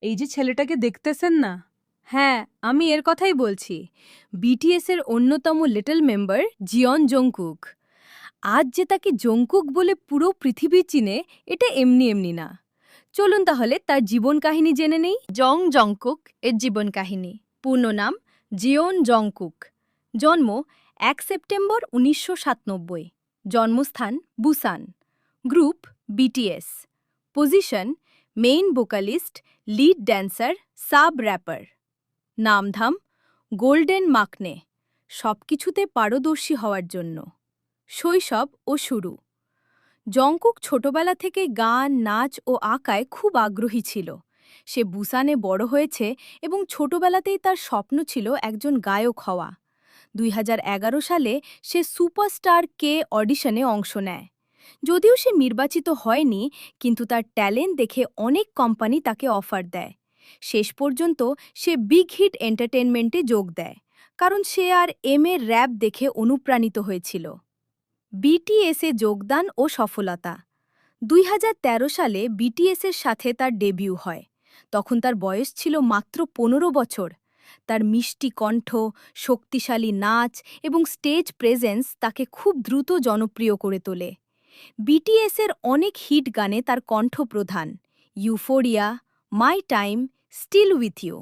এই যে ছেলেটাকে দেখতেছেন না? হ্যাঁ, আমি এর কথাই বলছি। বিটিএস এর অন্যতম লিটল মেম্বার জিয়ন জংকুক। আজ যে তাকে জংকুক বলে পুরো পৃথিবী চিনে, এটা এমনি এমনি না। চলুন তাহলে তার জীবন কাহিনী জেনে নেই। জংকুক এর জীবন কাহিনী। পূর্ণ নাম জিওন জংকুক। জন্ম ১ সেপ্টেম্বর ১৯৯৭। জন্মস্থান Busan. Group BTS. Position main vocalist, lead dancer, sub rapper. নামধাম গোল্ডেন মাকনে, সবকিছুতে পারদর্শী হওয়ার জন্য। শৈশব ও শুরু। জংকুক ছোটবেলা থেকে গান, নাচ ও আঁকায় খুব আগ্রহী ছিল। সে বুসানে বড় হয়েছে এবং ছোটবেলাতেই তার স্বপ্ন ছিল একজন গায়ক হওয়া। ২০১১ সালে সে সুপারস্টার কে অডিশনে অংশ নেয়। যদিও সে নির্বাচিত হয়নি, কিন্তু তার ট্যালেন্ট দেখে অনেক কোম্পানি তাকে অফার দেয়। শেষ পর্যন্ত সে বিগ হিট এন্টারটেনমেন্টে যোগ দেয়, কারণ সে আর এর র‍্যাপ দেখে অনুপ্রাণিত হয়েছিল। বিটিএসে যোগদান ও সফলতা। ২০১৩ সালে বিটিএসের সাথে তার ডেবিউ হয়। তখন তার বয়স ছিল মাত্র ১৫ বছর। তার মিষ্টি কণ্ঠ, শক্তিশালী নাচ এবং স্টেজ প্রেজেন্স তাকে খুব দ্রুত জনপ্রিয় করে তোলে। বিটিএসের অনেক হিট গানে তার কণ্ঠ প্রধান: Euphoria, My Time, Still With You.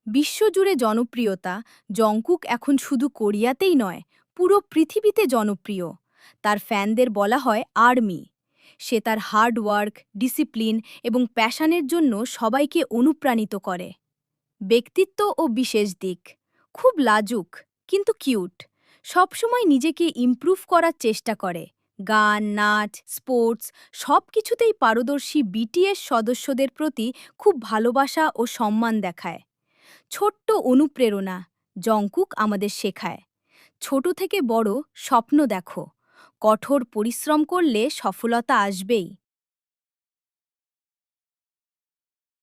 বিশ্বজুড়ে জনপ্রিয়তা। জংকুক এখন শুধু কোরিয়াতেই নয়, পুরো পৃথিবীতে জনপ্রিয়। তার ফ্যানদের বলা হয় আর্মি। সে তার হার্ড ওয়ার্ক, ডিসিপ্লিন এবং প্যাশনের জন্য সবাইকে অনুপ্রাণিত করে। ব্যক্তিত্ব ও বিশেষ দিক। খুব লাজুক, কিন্তু কিউট। সবসময় নিজেকে ইমপ্রুভ করার চেষ্টা করে। গান, নাচ, স্পোর্টস সব কিছুতেই পারদর্শী বিটিএস সদস্যদের প্রতি খুব ভালোবাসা ও সম্মান দেখায়। ছোট্ট অনুপ্রেরণা। জংকুক আমাদের শেখায়, ছোট থেকে বড় স্বপ্ন দেখো। কঠোর পরিশ্রম করলে সফলতা আসবেই।